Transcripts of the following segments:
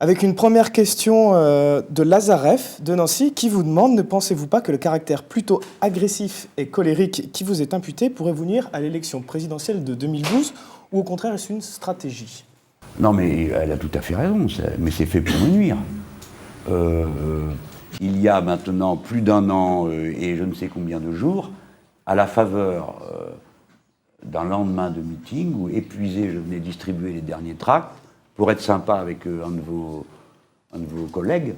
Avec une première question de Lazareff de Nancy qui vous demande: ne pensez-vous pas que le caractère plutôt agressif et colérique qui vous est imputé pourrait vous nuire à l'élection présidentielle de 2012 ou au contraire est-ce une stratégie? Non mais elle a tout à fait raison, mais c'est fait pour me nuire. Il y a maintenant plus d'un an et je ne sais combien de jours, à la faveur d'un lendemain de meeting où, épuisé, je venais distribuer les derniers tracts pour être sympa avec un de vos collègues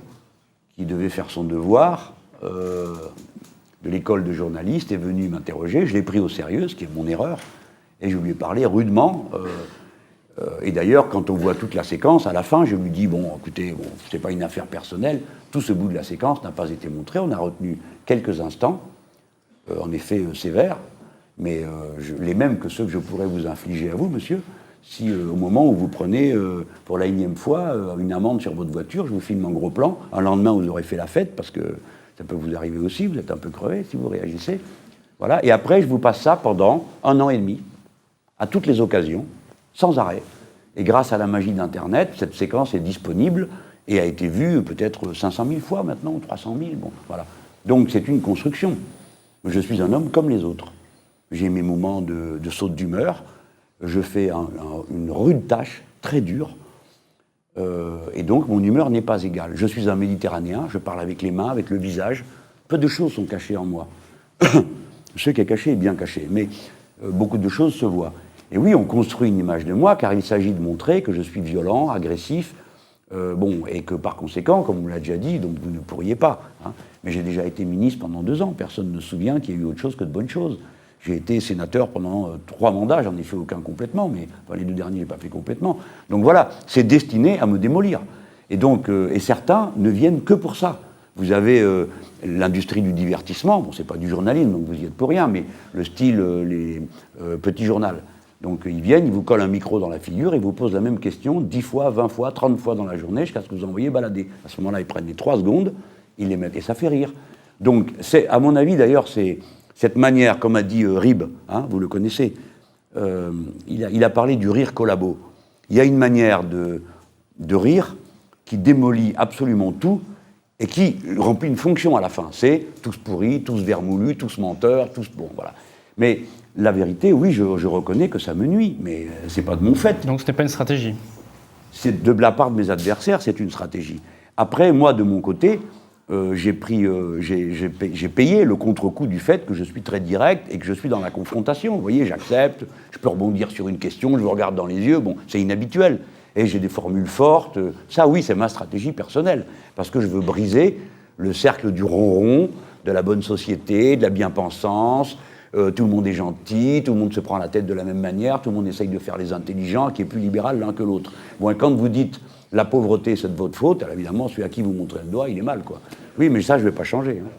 qui devait faire son devoir de l'école de journaliste, est venu m'interroger. Je l'ai pris au sérieux, ce qui est mon erreur, et je lui ai parlé rudement. Et d'ailleurs, quand on voit toute la séquence, à la fin, je lui dis: bon, écoutez, bon, c'est pas une affaire personnelle, tout ce bout de la séquence n'a pas été montré, on a retenu quelques instants, en effet sévères, mais les mêmes que ceux que je pourrais vous infliger à vous, monsieur, si au moment où vous prenez pour la énième fois une amende sur votre voiture, je vous filme en gros plan, un lendemain vous aurez fait la fête, parce que ça peut vous arriver aussi, vous êtes un peu crevé si vous réagissez, voilà, et après je vous passe ça pendant 1 an et demi, à toutes les occasions, sans arrêt. Et grâce à la magie d'Internet, cette séquence est disponible et a été vue peut-être 500 000 fois maintenant, ou 300 000, bon, voilà. Donc c'est une construction. Je suis un homme comme les autres. J'ai mes moments de saute d'humeur, je fais une rude tâche, très dure, et donc mon humeur n'est pas égale. Je suis un Méditerranéen, je parle avec les mains, avec le visage. Peu de choses sont cachées en moi. Ce qui est caché est bien caché, mais beaucoup de choses se voient. Et oui, on construit une image de moi, car il s'agit de montrer que je suis violent, agressif, et que par conséquent, comme on me l'a déjà dit, donc vous ne pourriez pas. Hein, mais j'ai déjà été ministre pendant 2 ans, personne ne se souvient qu'il y a eu autre chose que de bonnes choses. J'ai été sénateur pendant 3 mandats, j'en ai fait aucun complètement, mais enfin, les 2 derniers, je n'ai pas fait complètement. Donc voilà, c'est destiné à me démolir. Et donc, et certains ne viennent que pour ça. Vous avez l'industrie du divertissement, bon, c'est pas du journalisme, donc vous y êtes pour rien, mais le style, les petits journaux. Donc ils viennent, ils vous collent un micro dans la figure, ils vous posent la même question 10 fois, 20 fois, 30 fois dans la journée, jusqu'à ce que vous envoyez balader. À ce moment-là, ils prennent les 3 secondes, ils les mettent, et ça fait rire. Donc, c'est, à mon avis, d'ailleurs, c'est cette manière, comme a dit Rib, hein, vous le connaissez, il a parlé du rire collabo. Il y a une manière de rire qui démolit absolument tout et qui remplit une fonction à la fin. C'est tous pourris, tous vermoulus, tous menteurs, tous... Bon, voilà. Mais la vérité, oui, je reconnais que ça me nuit, mais c'est pas de mon fait. Donc ce n'est pas une stratégie? C'est de la part de mes adversaires, c'est une stratégie. Après, moi, de mon côté, j'ai payé le contre-coup du fait que je suis très direct et que je suis dans la confrontation. Vous voyez, j'accepte, je peux rebondir sur une question, je vous regarde dans les yeux, bon, c'est inhabituel. Et j'ai des formules fortes. Ça, oui, c'est ma stratégie personnelle. Parce que je veux briser le cercle du ronron, de la bonne société, de la bien-pensance. Tout le monde est gentil, tout le monde se prend la tête de la même manière, tout le monde essaye de faire les intelligents, qui est plus libéral l'un que l'autre. Bon, et quand vous dites la pauvreté, c'est de votre faute, alors évidemment, celui à qui vous montrez le doigt, il est mal, quoi. Oui, mais ça, je ne vais pas changer. Hein.